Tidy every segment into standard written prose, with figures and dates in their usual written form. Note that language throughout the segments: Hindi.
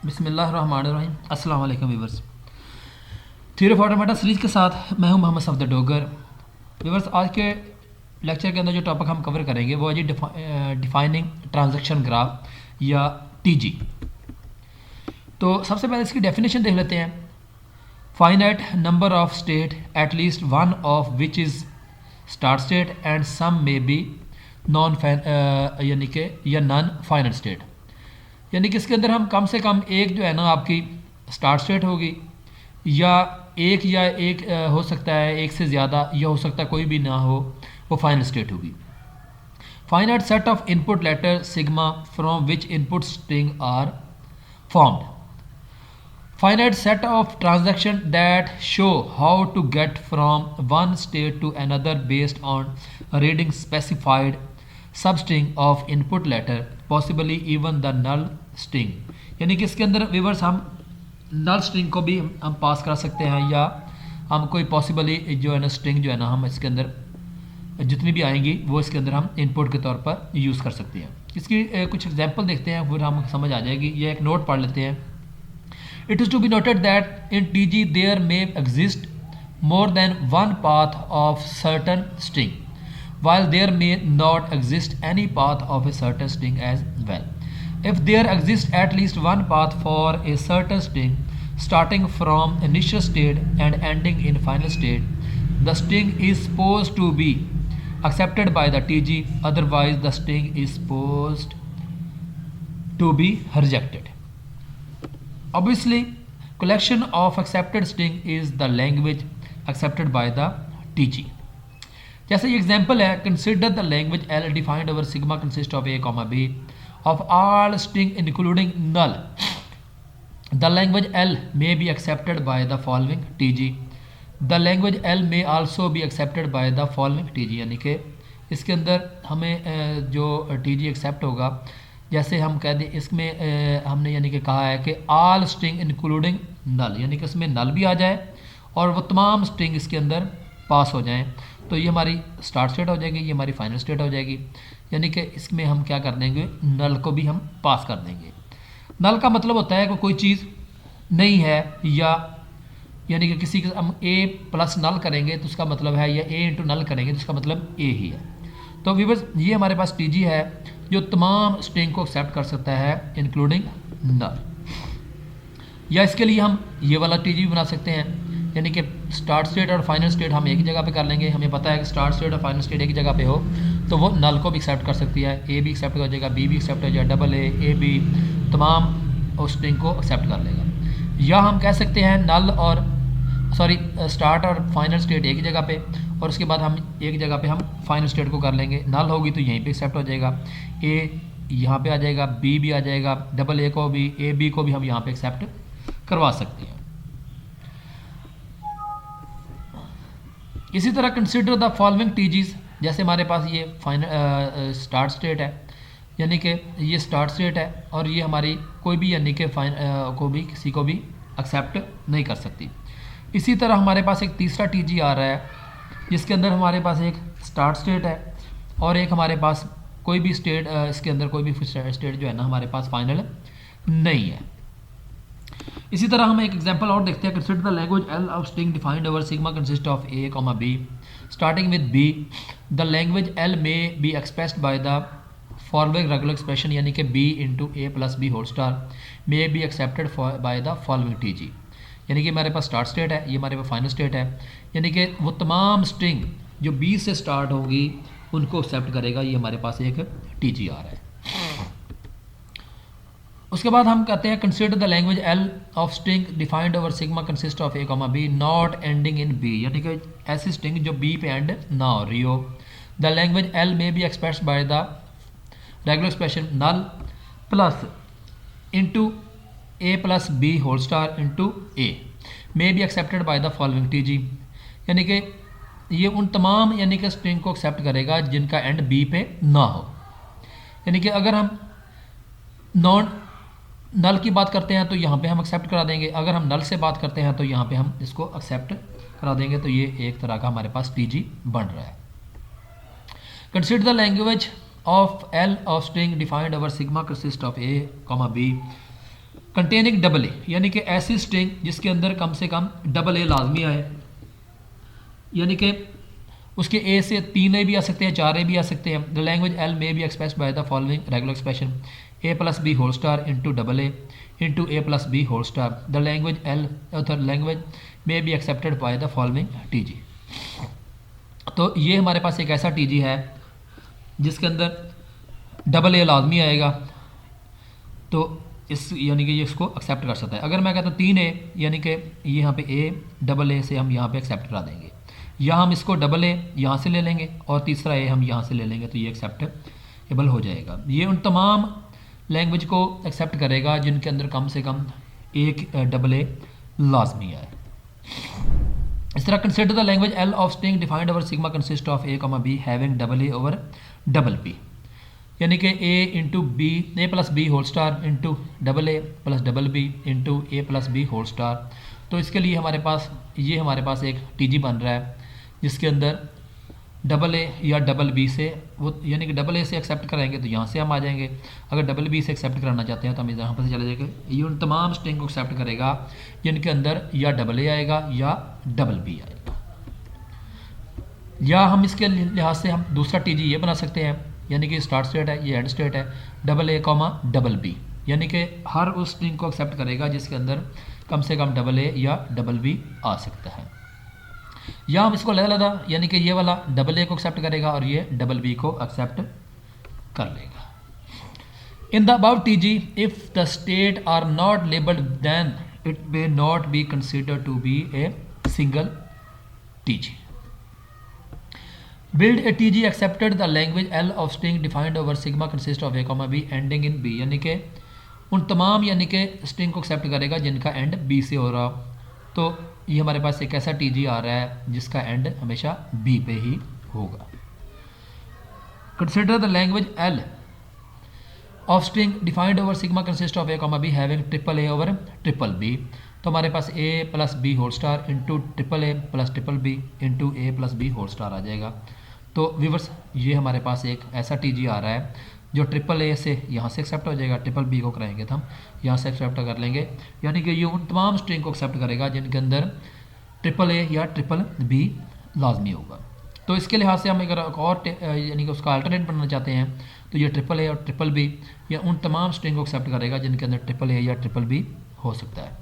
बिस्मिल्लाहिर्रहमानिर्रहीम। अस्सलाम वालेकुम viewers. Theory of automata series के साथ मैं हूं मोहम्मद सफदर डोगर। व्यूअर्स, आज के लेक्चर के अंदर जो टॉपिक हम कवर करेंगे वो है जी डिफाइनिंग ट्रांजैक्शन ग्राफ या टीजी। तो सबसे पहले इसकी डेफिनेशन देख लेते हैं। Finite number of state at least one of which is start state and some may be none यानी कि या नॉन फाइनाइट स्टेट, यानी कि इसके अंदर हम कम से कम एक जो है ना आपकी स्टार्ट स्टेट होगी या एक हो सकता है, एक से ज़्यादा, या हो सकता है कोई भी ना हो, वो फाइनल स्टेट होगी। Finite set of input letter sigma from which input string are formed. Finite set of transaction that show how to get from one state to another based on reading specified substring of input letter possibly even the null string, यानी कि इसके अंदर व्यूअर्स हम नल स्ट्रिंग को भी हम पास कर सकते हैं, या हम कोई पॉसिबली जो है ना स्ट्रिंग जो है ना हम इसके अंदर जितनी भी आएंगी वो इसके अंदर हम इनपुट के तौर पर यूज़ कर सकते हैं। इसकी कुछ एग्जांपल देखते हैं, फिर हम समझ आ जाएगी। ये एक नोट पढ़ लेते हैं। It is to be noted that in T G there may exist more than one path of certain string while there may not exist any path of a certain string as well. If there exists at least one path for a certain string starting from initial state and ending in final state, the string is supposed to be accepted by the TG, otherwise the string is supposed to be rejected. Obviously, collection of accepted string is the language accepted by the TG. जैसे ये एग्जाम्पल है, consider the language L defined over sigma consist of a comma b of all string including null. The language L may be accepted by the following T G. The language L may also be accepted by the following T G, यानी कि इसके अंदर हमें जो टी जी एक्सेप्ट होगा, जैसे हम कह दें इसमें हमने यानी कि कहा है कि ऑल स्ट्रिंग इंक्लूडिंग नल, यानी कि इसमें नल भी आ जाए और वो तमाम स्ट्रिंग इसके अंदर पास हो जाएं, तो ये हमारी स्टार्ट स्टेट हो जाएगी, ये हमारी फाइनल स्टेट हो जाएगी। यानी कि इसमें हम क्या कर देंगे, नल को भी हम पास कर देंगे। नल का मतलब होता है कि कोई चीज़ नहीं है, या यानी कि किसी का हम ए प्लस नल करेंगे तो उसका मतलब है, या ए इंटू नल करेंगे तो उसका मतलब ए ही है। तो व्यूअर्स, ये हमारे पास टी जी है जो तमाम स्ट्रिंग को एक्सेप्ट कर सकता है इंक्लूडिंग नल। या इसके लिए हम ये वाला टी जी बना सकते हैं, यानी कि स्टार्ट स्टेट और फाइनल स्टेट हम एक ही जगह पे कर लेंगे। हमें पता है कि स्टार्ट स्टेट और फाइनल स्टेट एक ही जगह पे हो तो वो नल को भी एक्सेप्ट कर सकती है, ए भी एक्सेप्ट हो जाएगा, बी भी एक्सेप्ट हो जाएगा, डबल ए बी तमाम उस स्ट्रिंग को एक्सेप्ट कर लेगा। या हम कह सकते हैं नल और स्टार्ट और फाइनल स्टेट एक ही जगह पे, और उसके बाद हम एक जगह पे हम फाइनल स्टेट को कर लेंगे। नल होगी तो यहीं पे एक्सेप्ट हो जाएगा, ए यहाँ पे आ जाएगा, बी भी आ जाएगा, डबल ए को भी, ए बी को भी हम यहाँ पे एक्सेप्ट करवा सकते हैं। इसी तरह कंसिडर द फॉलोइंग टीजीज, जैसे हमारे पास ये फाइनल स्टार्ट स्टेट है, यानी कि ये स्टार्ट स्टेट है और ये हमारी कोई भी यानी कि किसी को भी एक्सेप्ट नहीं कर सकती। इसी तरह हमारे पास एक तीसरा टीजी आ रहा है जिसके अंदर हमारे पास एक स्टार्ट स्टेट है और एक हमारे पास कोई भी स्टेट, इसके अंदर कोई भी स्टेट जो है ना हमारे पास फाइनल नहीं है। इसी तरह हम एक एग्जांपल और देखते हैं। Consider the language L of string defined over sigma consist of a comma b starting with b. The language L may be expressed by the following regular expression, यानी कि b into a plus b whole star may be accepted by the following T G, यानी कि हमारे पास स्टार्ट स्टेट है, ये हमारे पास फाइनल स्टेट है, यानी कि वो तमाम स्ट्रिंग जो बी से स्टार्ट होगी उनको एक्सेप्ट करेगा। ये हमारे पास एक टी जी आ रहा है। उसके बाद हम कहते हैं consider the language L of string defined over sigma consist of a comma b not ending in b, यानी कि ऐसी स्ट्रिंग जो बी पे एंड ना हो रही हो। The language L may be expressed by the regular expression null plus into a plus b whole star into a may be accepted by the following T G, यानी कि ये उन तमाम यानी कि स्ट्रिंग को एक्सेप्ट करेगा जिनका एंड बी पे ना हो। यानी कि अगर हम नॉन नल की बात करते हैं तो यहाँ पे हम एक्सेप्ट करा देंगे, अगर हम नल से बात करते हैं तो यहाँ पे हम इसको एक्सेप्ट करा देंगे। तो ये एक तरह का हमारे पास टी जी बन रहा है। Consider the language of L of string defined over sigma consist of A, B containing double A, यानी कि ऐसी स्ट्रिंग जिसके अंदर कम से कम डबल ए लाजमी आए, यानी कि उसके ए से 3 ए भी आ सकते हैं, 4 ए भी आ सकते हैं। The language L may be express by the following regular expression a plus b whole star into double a into a plus b whole star. The language L language may be accepted by the following T G. तो ये हमारे पास एक ऐसा टी जी है जिसके अंदर डबल ए लाजमी आएगा, तो इस यानी कि ये इसको एक्सेप्ट कर सकता है। अगर मैं कहता हूँ 3 ए, यानी कि ये यहाँ पे ए डबल ए से हम यहाँ पे एक्सेप्ट करा देंगे, या हम इसको डबल ए यहाँ से ले लेंगे और तीसरा ए हम यहाँ से ले लेंगे, तो ये एक्सेप्टेबल हो जाएगा। ये उन तमाम लैंग्वेज को एक्सेप्ट करेगा जिनके अंदर कम से कम एक डबल ए लाजमी है। इस तरह consider the language L of string defined over sigma consist of a comma b having double a over double b, यानी कि a into b a plus b whole star into double a plus double b into a plus b whole star. तो इसके लिए हमारे पास एक टी जी बन रहा है जिसके अंदर डबल ए या डबल बी से वो, यानी कि डबल ए से एक्सेप्ट कराएंगे तो यहाँ से हम आ जाएंगे, अगर डबल बी से एक्सेप्ट कराना चाहते हैं तो हम यहाँ पर से चले जाएंगे। ये उन तमाम स्ट्रिंग को एक्सेप्ट करेगा जिनके अंदर या डबल ए आएगा या डबल बी आएगा। या हम इसके लिहाज से हम दूसरा टी जी ये बना सकते हैं, यानी कि स्टार्ट स्टेट है, ये एंड स्टेट है, double a comma double b, यानी कि हर उस स्ट्रिंग को एक्सेप्ट करेगा जिसके अंदर कम से कम डबल ए या डबल बी आ सकता है। या हम इसको अलग, यानी कि ये वाला डबल ए को एक्सेप्ट करेगा और ये डबल बी को एक्सेप्ट कर लेगा। In the above T G if the state are not labelled then it may not be considered to be a single T G. Build a TG accepted the language L of string defined over sigma consist of a comma b ending in b, यानी कि उन तमाम यानी कि स्ट्रिंग को एक्सेप्ट करेगा जिनका एंड बी से हो रहा। तो ये हमारे पास एक ऐसा टीजी आ रहा है जिसका एंड हमेशा बी पे ही होगा। Consider the language L of string defined over sigma consist of a comma b having triple a over triple b. तो हमारे पास a plus b whole star into triple a plus triple b into a plus b whole star आ जाएगा। तो व्यूअर्स ये हमारे पास एक ऐसा टीजी आ रहा है जो ट्रिपल ए से यहाँ से एक्सेप्ट हो जाएगा, ट्रिपल बी को कराएंगे तो हम यहाँ से एक्सेप्ट कर लेंगे, यानी कि ये उन तमाम स्ट्रिंग को एक्सेप्ट करेगा जिनके अंदर ट्रिपल ए या ट्रिपल बी लाजमी होगा। तो इसके लिहाज से हम अगर और यानी कि उसका अल्टरनेट बनाना चाहते हैं तो ये ट्रिपल ए और ट्रिपल बी या उन तमाम स्ट्रिंग को एक्सेप्ट करेगा जिनके अंदर ट्रिपल ए या ट्रिपल बी हो सकता है।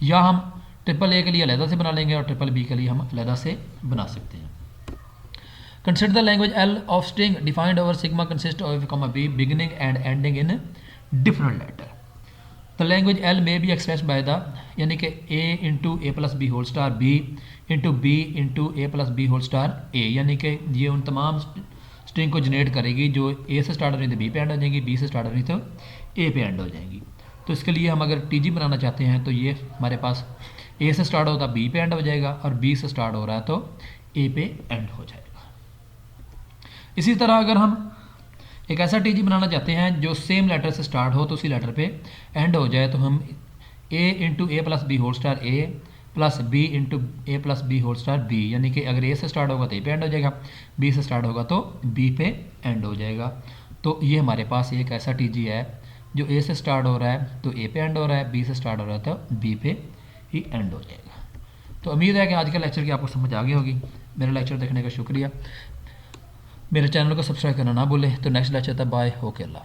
या हम ट्रिपल ए के लिए अलहदा से बना लेंगे और ट्रिपल बी के लिए हम अलहदा से बना सकते हैं। Consider the language L of string defined over sigma consist of a comma b beginning and ending in different letter. The language L may be expressed by the यानी कि a into a plus b whole star b into b into a plus b whole star a, यानी कि ये उन तमाम स्ट्रिंग को जनरेट करेगी जो a से स्टार्ट हो रही तो b पे एंड हो जाएंगी, b से स्टार्ट हो रही तो a पे एंड हो जाएंगी। तो इसके लिए हम अगर टी जी बनाना चाहते हैं तो ये हमारे पास a से स्टार्ट होता b पे एंड हो जाएगा और b से स्टार्ट हो रहा है तो a पे एंड हो जाएगा। इसी तरह अगर हम एक ऐसा टीजी बनाना चाहते हैं जो सेम लेटर से स्टार्ट हो तो उसी लेटर पे एंड हो जाए, तो हम a into a plus b whole star a plus b into a plus b whole star b, यानी कि अगर ए से स्टार्ट होगा तो ए पे एंड हो जाएगा, बी से स्टार्ट होगा तो बी पे एंड हो जाएगा। तो ये हमारे पास एक ऐसा टीजी है जो ए से स्टार्ट हो रहा है तो ए पे एंड हो रहा है, बी से स्टार्ट हो रहा है तो बी पे ही एंड हो जाएगा। तो उम्मीद है कि आज का लेक्चर की आपको समझ आ गई होगी। मेरा लेक्चर देखने का शुक्रिया। मेरे चैनल को सब्सक्राइब करना ना भूलें। तो नेक्स्ट लेक्चर तक बाय, ओके, अल्लाह।